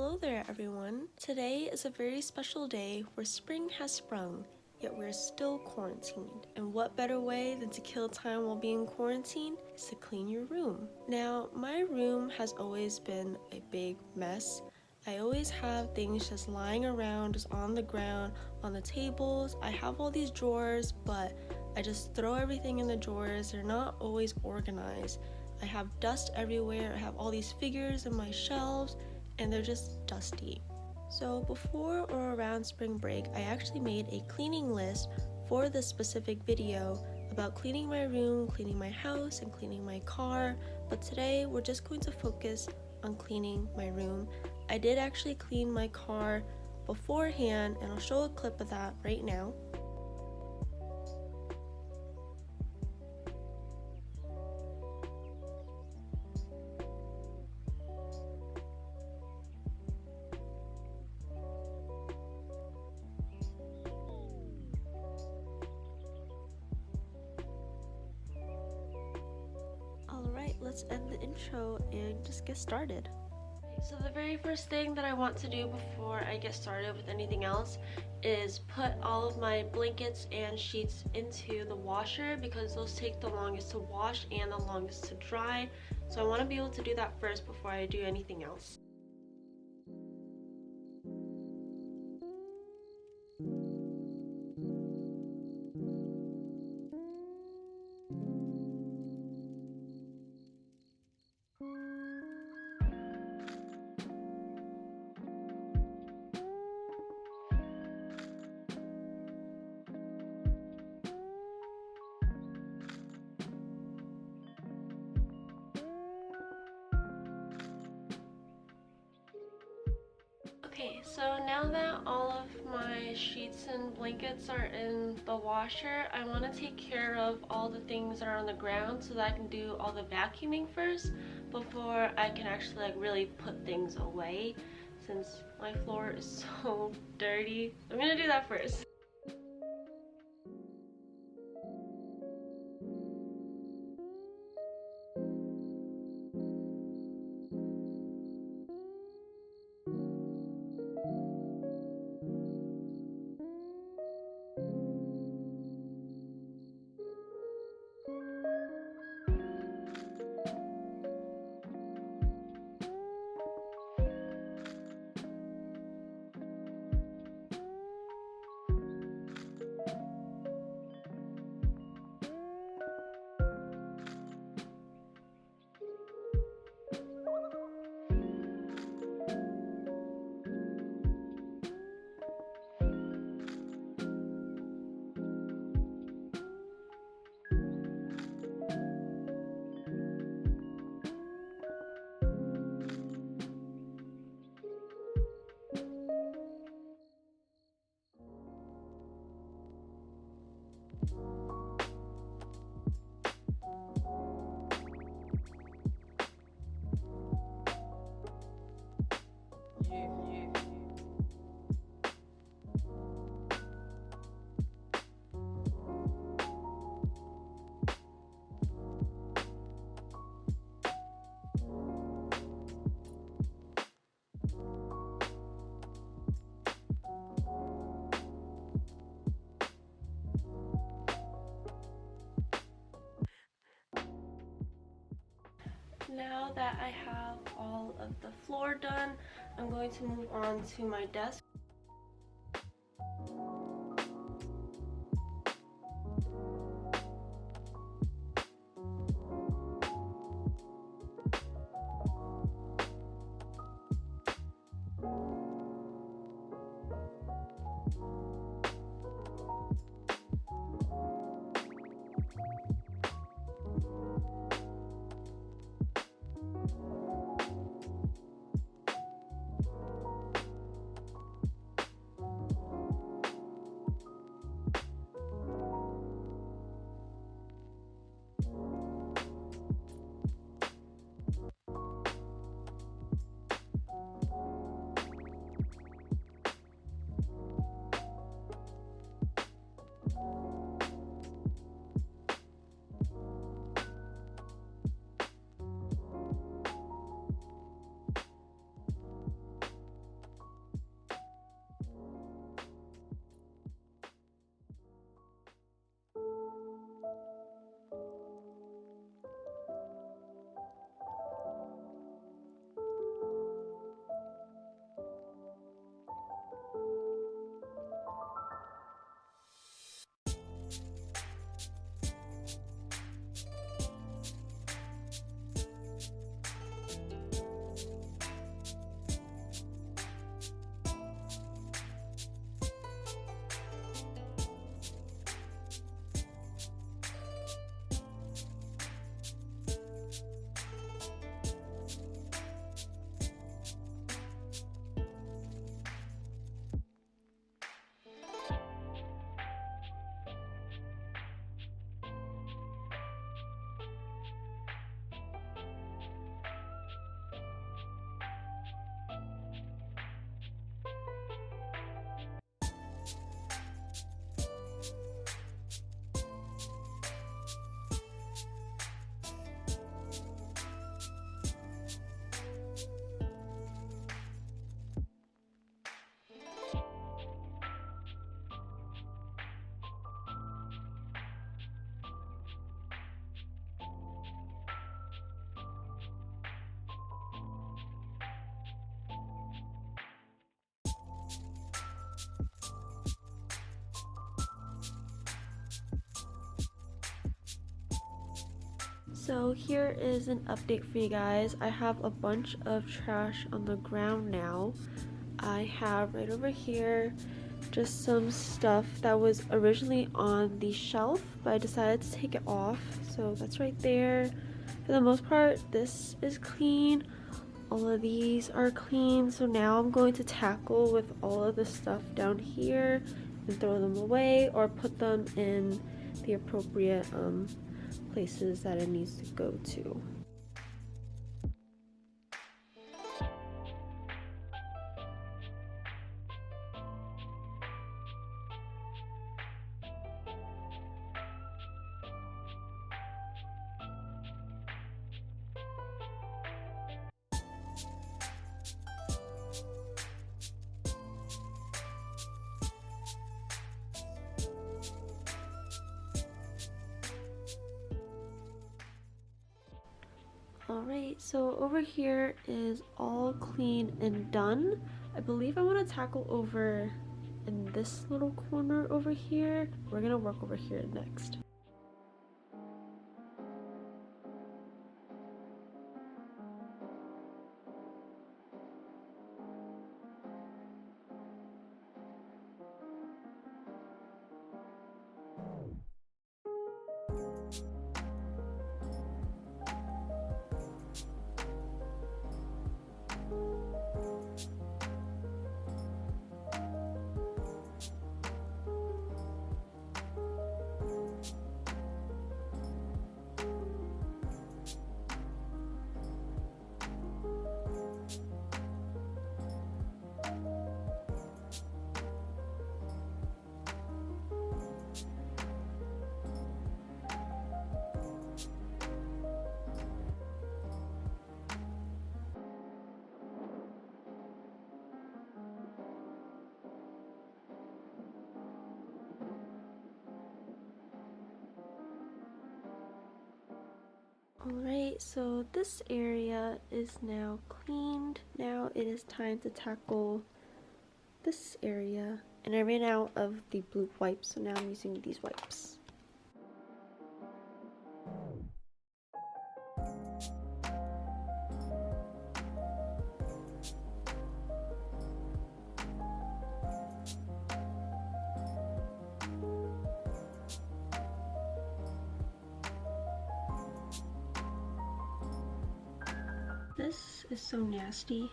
Hello there, everyone. Today is a very special day where spring has sprung, yet we're still quarantined. And what better way than to kill time while being quarantined is to clean your room. Now, my room has always been a big mess. I always have things just lying around, just on the ground, on the tables. I have all these drawers, but I just throw everything in the drawers. They're not always organized. I have dust everywhere. I have all these figures in my shelves, and they're just dusty. So before or around spring break, I actually made a cleaning list for this specific video about cleaning my room, cleaning my house, and cleaning my car. But today we're just going to focus on cleaning my room. I did actually clean my car beforehand, and I'll show a clip of that right now. Alright, let's end the intro and just get started. So the very first thing that I want to do before I get started with anything else is put all of my blankets and sheets into the washer, because those take the longest to wash and the longest to dry. So I want to be able to do that first before I do anything else. Okay, so now that all of my sheets and blankets are in the washer, I want to take care of all the things that are on the ground so that I can do all the vacuuming first before I can actually really put things away, since my floor is so dirty. I'm gonna do that first. Now that I have all of the floor done, I'm going to move on to my desk. So here is an update for you guys. I have a bunch of trash on the ground now. I have right over here just some stuff that was originally on the shelf, but I decided to take it off. So that's right there. For the most part, this is clean. All of these are clean. So now I'm going to tackle with all of the stuff down here and throw them away or put them in the appropriate places that it needs to go to. Alright, so over here is all clean and done. I believe I want to tackle over in this little corner over here. We're gonna work over here next. Alright, so this area is now cleaned. Now it is time to tackle this area. And I ran out of the blue wipes, so now I'm using these wipes. This is so nasty.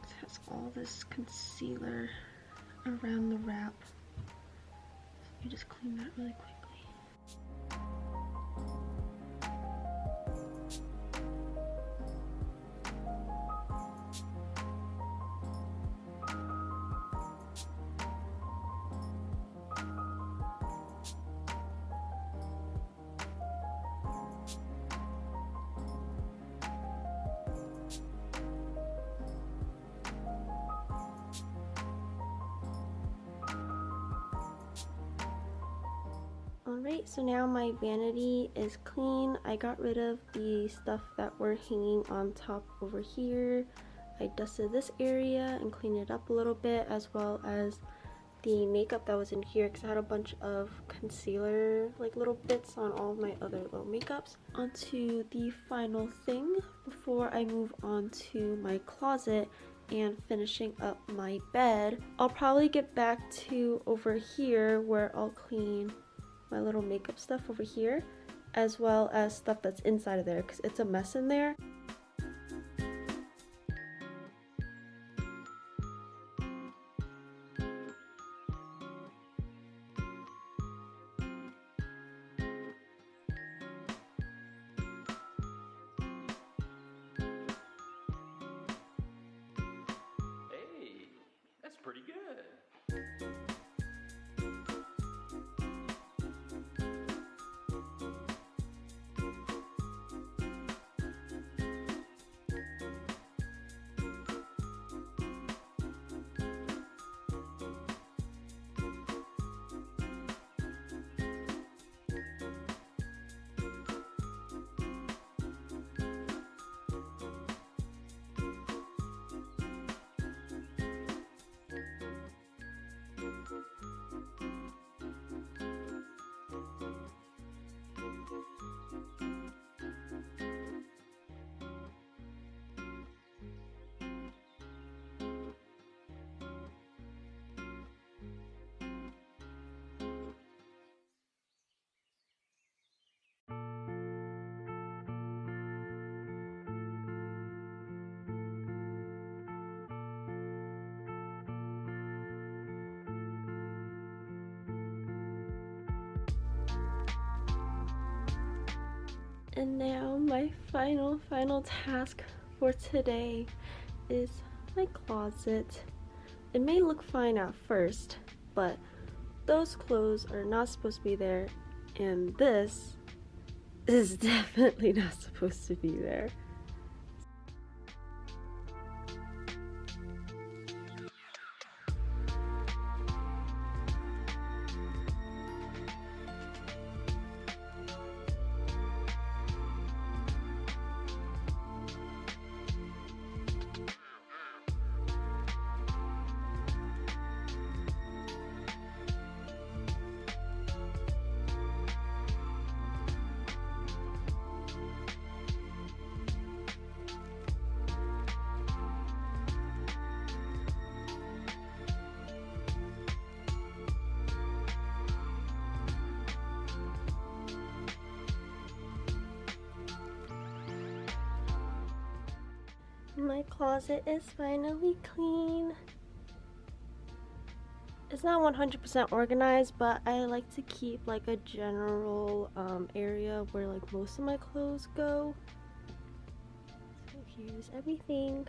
It has all this concealer around the wrap. So you just clean that really quickly. Alright, so now my vanity is clean. I got rid of the stuff that were hanging on top over here. I dusted this area and cleaned it up a little bit, as well as the makeup that was in here, because I had a bunch of concealer like little bits on all of my other little makeups. Onto the final thing before I move on to my closet and finishing up my bed. I'll probably get back to over here where I'll clean my little makeup stuff over here, as well as stuff that's inside of there because it's a mess in there. Hey, that's pretty good. And now my final task for today is my closet. It may look fine at first, but those clothes are not supposed to be there, and this is definitely not supposed to be there. My closet is finally clean. It's not 100% organized, but I like to keep like a general area where like most of my clothes go. So here's everything.